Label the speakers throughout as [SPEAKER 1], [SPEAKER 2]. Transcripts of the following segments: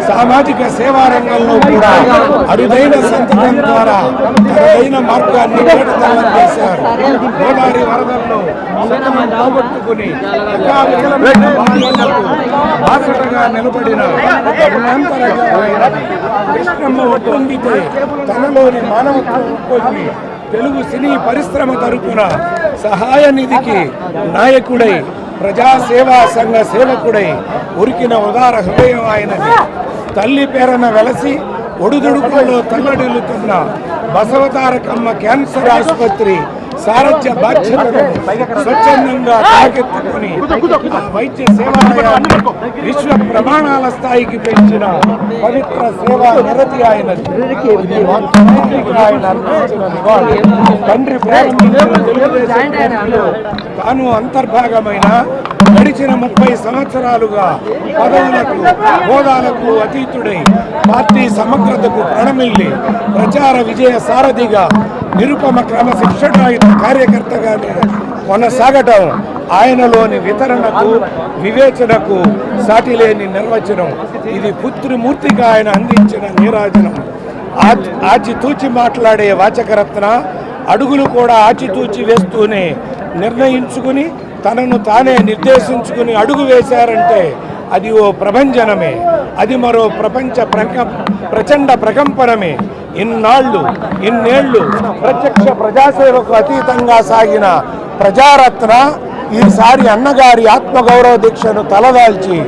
[SPEAKER 1] సామాజిక సేవా రంగంలో కూడా అరుదైన సంతకం ద్వారా అరుదైన మార్గాన్ని కేటతలం చేశారు. గోదావరి వరదల్లో పోగొట్టుకుని బాసటగా నిలబడిన కృష్ణమ్మ ఒప్పొంగితే తనలోని మానవత్వం ఉప్పొంగి తెలుగు సినీ పరిశ్రమ తరపున సహాయ నిధికి నాయకుడై ప్రజా సేవా సంఘ సేవకుడై ఉరికిన ఉదార హృదయం ఆయనది. తల్లి పేరన వెలసి ఒడుదుడుకుల్లో తల్లడిల్లుతున్న బసవతారకమ్మ క్యాన్సర్ ఆసుపత్రి సారథ్య బాధ్యతను స్వచ్ఛందంగా తాకెత్తుకుని ఆ వైద్య సేవాలయాన్ని విశ్వ ప్రమాణాల స్థాయికి పెంచిన పవిత్ర సేవా నిరతి ఆయనది. ఆయన అర్పించిన నివాళి. తండ్రి ప్రారంభించిన తెలుగుదేశం పార్టీలో తాను అంతర్భాగమైన గడిచిన 30 సంవత్సరాలుగా పదవులకు హోదాలకు అతీతుడై పార్టీ సమగ్రతకు ప్రణమిల్లి ప్రచార విజయ సారథిగా నిరుపమ క్రమశిక్షణాయుత కార్యకర్తగానే కొనసాగటం ఆయనలోని వితరణకు వివేచనకు సాటిలేని నిర్వచనం. ఇది పుత్రిమూర్తిగా ఆయన అందించిన నీరాజనం. ఆచితూచి మాట్లాడే వాచకరత్న అడుగులు కూడా ఆచితూచి వేస్తూనే నిర్ణయించుకుని తనను తానే నిర్దేశించుకుని అడుగు వేశారంటే అది ఓ ప్రభంజనమే, అది మరో ప్రచండ ప్రకంపనమే. ఇన్నేళ్లు ప్రత్యక్ష ప్రజాసేవకు అతీతంగా సాగిన ప్రజారత్న ఈసారి అన్నగారి ఆత్మగౌరవ దీక్షను తలదాల్చి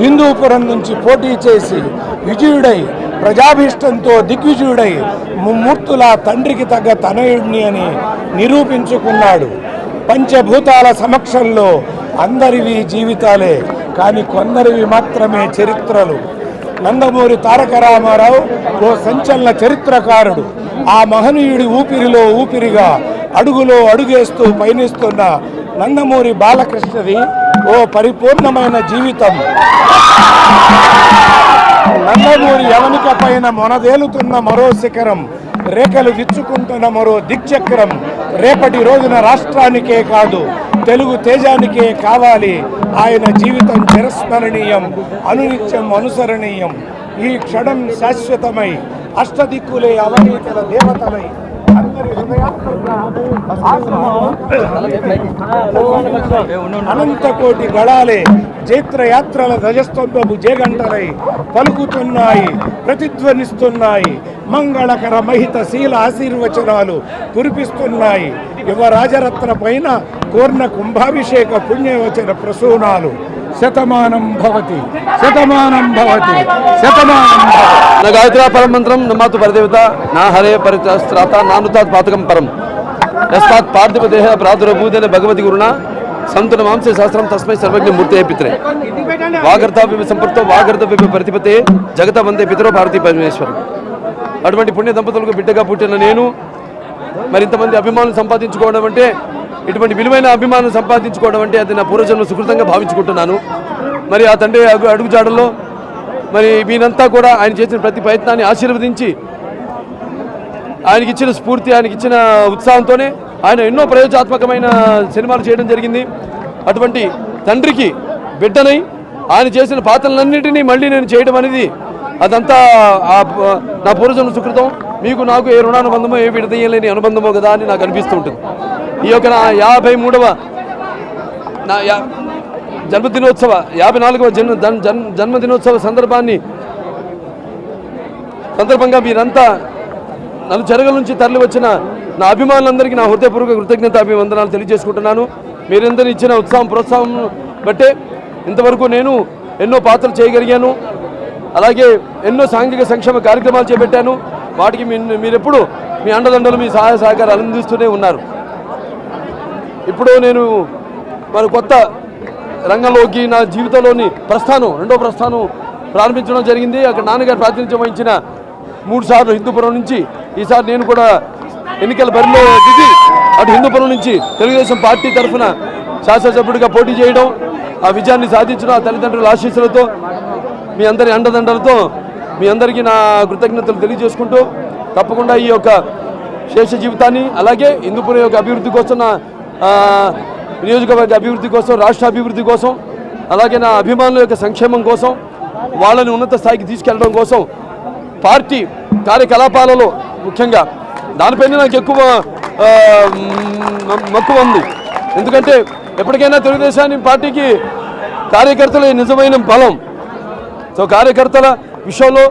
[SPEAKER 1] హిందూపురం నుంచి పోటీ చేసి విజయుడై ప్రజాభీష్టంతో దిగ్విజయుడై ముమ్మూర్తుల తండ్రికి తగ్గ తనయుడిని అని నిరూపించుకున్నాడు. పంచభూతాల సమక్షంలో అందరివి జీవితాలే, కానీ కొందరివి మాత్రమే చరిత్రలు. నందమూరి తారక రామారావు ఓ సంచలన చరిత్రకారుడు. ఆ మహనీయుడి ఊపిరిలో ఊపిరిగా అడుగులో అడుగేస్తూ పయనిస్తున్న నందమూరి బాలకృష్ణది ఓ పరిపూర్ణమైన జీవితం. నందమూరి యవనిక పైన మొనదేలుతున్న మరో శిఖరం, రేఖలు విచ్చుకుంటున్న మరో దిక్చక్రం. రేపటి రోజున రాష్ట్రానికే కాదు తెలుగు తేజానికే కావాలి ఆయన జీవితం చిరస్మరణీయం, అనునిత్యం అనుసరణీయం. ఈ క్షణం శాశ్వతమై అష్టదిక్కులే అవనీతల దేవతలై అందరి అనంతకోటి గళాలే జైత్రయాత్రల ధ్వజస్తంభపు జేగంటలై పలుకుతున్నాయి, ప్రతిధ్వనిస్తున్నాయి. మంగళకర మహిత శీల ఆశీర్వచనాలు కురిపిస్తున్నాయి. యువరాజరత్న పైన పూర్ణ కుంభాభిషేక పుణ్యవచన ప్రసూనాలు. శతమానం భవతి, శతమానం భవతి, శతమానం భవతి.
[SPEAKER 2] నా గాయత్రా పరం మంత్రం నమాతు పరదేవత నా హరే పరిత్రాత నానుతాత్ పాతకం పరం యస్తాత్ పార్థివ దేహ ప్రాదురభూతేన భగవతి గురుణ సంతున మాంసే శాస్త్రం తస్మై సర్వజ్ఞ మూర్తే పిత్రే వాగర్తాభ్య సంపర్తో వాగర్తభ్య పరితిపతే జగత వందే పితరో భారతీ పరమేశ్వరం. అటువంటి పుణ్య దంపతులకు బిడ్డగా పుట్టిన నేను మరి ఇంతమంది అభిమానులు సంపాదించుకోవడం అంటే, ఇటువంటి విలువైన అభిమానులు సంపాదించుకోవడం అంటే అది నా పూర్వజన్మ సుకృతంగా భావించుకుంటున్నాను. మరి ఆ తండ్రి అడుగుజాడల్లో మరి మీరంతా కూడా ఆయన చేసిన ప్రతి ప్రయత్నాన్ని ఆశీర్వదించి ఆయనకి ఇచ్చిన స్ఫూర్తి, ఆయనకి ఇచ్చిన ఉత్సాహంతోనే ఆయన ఎన్నో ప్రయోజనాత్మకమైన సినిమాలు చేయడం జరిగింది. అటువంటి తండ్రికి బిడ్డనై ఆయన చేసిన పాత్రలన్నింటినీ మళ్ళీ నేను చేయడం అనేది అదంతా నా పూర్వజన్మ సుకృతం. మీకు నాకు ఏ రుణానుబంధమో ఏ విడదీయలేని అనుబంధమో కదా అని నాకు అనిపిస్తూ ఉంటుంది. ఈ యొక్క నా 53వ జన్మదినోత్సవ 54వ జన్మదినోత్సవ సందర్భంగా మీరంతా నన్ను చెరగల నుంచి తరలి వచ్చిన నా అభిమానులందరికీ నా హృదయపూర్వక కృతజ్ఞత అభివందనాలు తెలియజేసుకుంటున్నాను. మీరందరూ ఇచ్చిన ఉత్సాహం ప్రోత్సాహం బట్టే ఇంతవరకు నేను ఎన్నో పాత్రలు చేయగలిగాను. అలాగే ఎన్నో సాంఘిక సంక్షేమ కార్యక్రమాలు చేపట్టాను. వాటికి మీరెప్పుడు మీ అండదండలు, మీ సహాయ సహకారాలు అందిస్తూనే ఉన్నారు. ఇప్పుడు నేను మన కొత్త రంగంలోకి నా జీవితంలోని రెండో ప్రస్థానం ప్రారంభించడం జరిగింది. అక్కడ నాన్నగారు ప్రాతినిధ్యం వహించిన 3 సార్లు హిందూపురం నుంచి, ఈసారి నేను కూడా ఎన్నికల బరిలో దిగి అటు హిందూపురం నుంచి తెలుగుదేశం పార్టీ తరఫున శాసనసభ్యుడిగా పోటీ చేయడం, ఆ విజయాన్ని సాధించడం ఆ తల్లిదండ్రుల ఆశీస్సులతో, మీ అందరి అండదండలతో మీ అందరికీ నా కృతజ్ఞతలు తెలియజేసుకుంటూ తప్పకుండా ఈ యొక్క శేష జీవితాన్ని, అలాగే హిందూపురం యొక్క అభివృద్ధి కోసం, నా నియోజకవర్గ అభివృద్ధి కోసం, రాష్ట్ర అభివృద్ధి కోసం, అలాగే నా అభిమానుల యొక్క సంక్షేమం కోసం, వాళ్ళని ఉన్నత స్థాయికి తీసుకెళ్లడం కోసం పార్టీ కార్యకలాపాలలో ముఖ్యంగా దానిపైన నాకు ఎక్కువ మక్కువ ఉంది. ఎందుకంటే ఎప్పటికైనా తెలుగుదేశాన్ని పార్టీకి కార్యకర్తలే నిజమైన బలం. సో కార్యకర్తల విషయంలో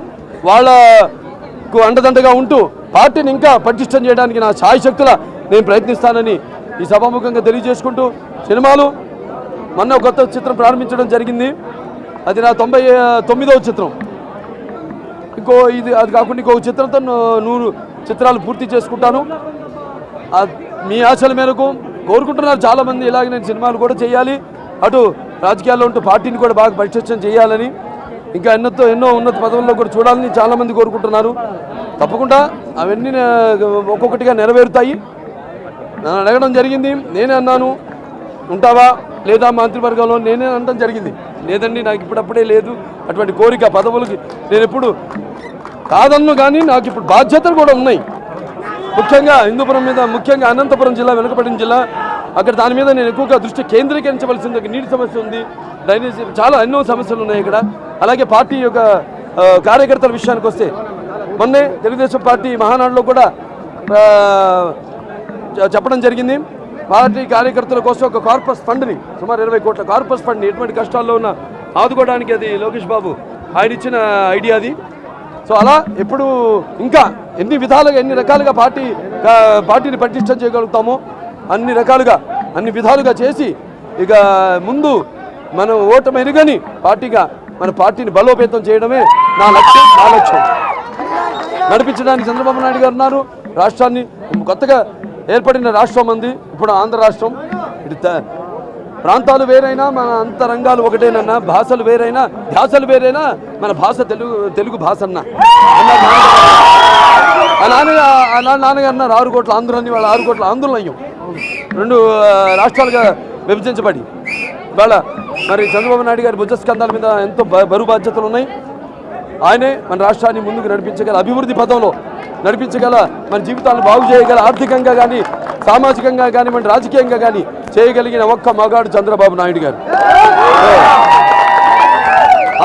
[SPEAKER 2] వాళ్ళకు అండదండగా ఉంటూ పార్టీని ఇంకా పటిష్టం చేయడానికి నా శాయశక్తుల నేను ప్రయత్నిస్తానని ఈ సభాముఖంగా తెలియజేసుకుంటూ, సినిమాలు మొన్న కొత్త చిత్రం ప్రారంభించడం జరిగింది. అది నా 99వ చిత్రం. అది కాకుండా ఇంకో చిత్రంతో 100 చిత్రాలు పూర్తి చేసుకుంటాను. మీ ఆశల మేరకు కోరుకుంటున్నారు చాలామంది, ఇలాగే నేను సినిమాలు కూడా చేయాలి, అటు రాజకీయాల్లో ఉంటూ పార్టీని కూడా బాగా పరిశీలన చేయాలని, ఇంకా ఎన్నో ఉన్నత పదవుల్లో కూడా చూడాలని చాలామంది కోరుకుంటున్నారు. తప్పకుండా అవన్నీ ఒక్కొక్కటిగా నెరవేరుతాయి. నన్ను అడగడం జరిగింది, నేనే అన్నాను ఉంటావా లేదా మంత్రివర్గంలో, నేనే అనడం జరిగింది. లేదండి నాకు ఇప్పుడప్పుడే లేదు అటువంటి కోరిక, పదవులకి నేను ఎప్పుడు కాదన్ను. కానీ నాకు ఇప్పుడు బాధ్యతలు కూడా ఉన్నాయి. ముఖ్యంగా హిందూపురం మీద, ముఖ్యంగా అనంతపురం జిల్లా వెనుకబడిన జిల్లా, అక్కడ దాని మీద నేను ఎక్కువగా దృష్టి కేంద్రీకరించవలసింది. నీటి సమస్య ఉంది, డ్రైనేజ్, చాలా ఎన్నో సమస్యలు ఉన్నాయి ఇక్కడ. అలాగే పార్టీ యొక్క కార్యకర్తల విషయానికి వస్తే, మొన్నే తెలుగుదేశం పార్టీ మహానాడులో కూడా చెప్పడం జరిగింది. పార్టీ కార్యకర్తల కోసం ఒక కార్పస్ ఫండ్ని, సుమారు 20 కోట్ల కార్పస్ ఫండ్ని ఎటువంటి కష్టాల్లో ఉన్న ఆదుకోవడానికి, అది లోకేష్ బాబు ఆయన ఇచ్చిన ఐడియా అది. సో అలా ఎప్పుడు ఇంకా ఎన్ని రకాలుగా పార్టీని పటిష్టం చేయగలుగుతామో అన్ని విధాలుగా చేసి, ఇక ముందు మనం ఓటమి ఎరుగని పార్టీగా మన పార్టీని బలోపేతం చేయడమే నా లక్ష్యం. నడిపించడానికి చంద్రబాబు నాయుడు గారు ఉన్నారు. రాష్ట్రాన్ని కొత్తగా ఏర్పడిన రాష్ట్రం ఉంది ఇప్పుడు ఆంధ్ర రాష్ట్రం. ప్రాంతాలు వేరైనా మన అంతరంగాలు ఒకటేనన్నా, భాషలు వేరైనా ధ్యాసలు వేరైనా మన భాష తెలుగు భాష అన్న నాన్నగారు అన్నారు 6 కోట్ల ఆంధ్రులని. వాళ్ళ 6 కోట్ల ఆంధ్రులు అయ్యాం, 2 రాష్ట్రాలుగా విభజించబడి. ఇవాళ మరి చంద్రబాబు నాయుడు గారి భుజస్కంధాల మీద ఎంతో బరువు బాధ్యతలు ఉన్నాయి. ఆయనే మన రాష్ట్రాన్ని ముందుకు నడిపించగల, అభివృద్ధి పథంలో నడిపించగల, మన జీవితాలను బాగు చేయగల, ఆర్థికంగా కానీ సామాజికంగా కానీ మన రాజకీయంగా కానీ చేయగలిగిన ఒక్క మగాడు చంద్రబాబు నాయుడు గారు.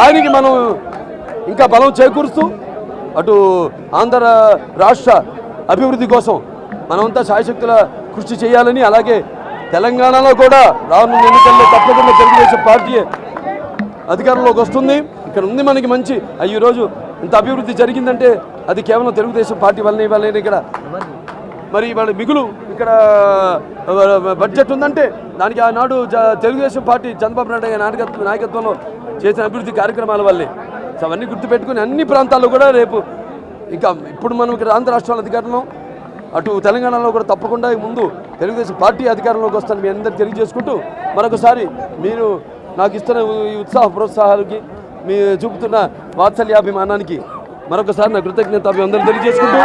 [SPEAKER 2] ఆయనకి మనం ఇంకా బలం చేకూరుస్తూ అటు ఆంధ్ర రాష్ట్ర అభివృద్ధి కోసం మనమంతా శాయశక్తుల కృషి చేయాలని, అలాగే తెలంగాణలో కూడా రానున్న ఎన్నికల్లో తప్పకుండా తెలుగుదేశం పార్టీ అధికారంలోకి వస్తుంది. ఇక్కడ ఉంది మనకి మంచి ఈరోజు ఇంత అభివృద్ధి జరిగిందంటే అది కేవలం తెలుగుదేశం పార్టీ వల్లనే ఇక్కడ మరి వాళ్ళ మిగులు ఇక్కడ బడ్జెట్ ఉందంటే దానికి ఆనాడు తెలుగుదేశం పార్టీ చంద్రబాబు నాయుడు నాయకత్వంలో చేసిన అభివృద్ధి కార్యక్రమాల వల్లే. సో అవన్నీ గుర్తుపెట్టుకుని అన్ని ప్రాంతాల్లో కూడా రేపు ఇంకా ఇప్పుడు మనం ఇక్కడ ఆంధ్ర రాష్ట్రాల అధికారంలో అటు తెలంగాణలో కూడా తప్పకుండా ముందు తెలుగుదేశం పార్టీ అధికారంలోకి వస్తాను మీ అందరికీ తెలియజేసుకుంటూ మరొకసారి మీరు నాకు ఇస్తున్న ఈ ఉత్సాహ ప్రోత్సాహాలకి మీ చూపుతున్న వాత్సల్యాభిమానానికి మరొకసారి నా కృతజ్ఞత అందరూ తెలియజేసుకుంటూ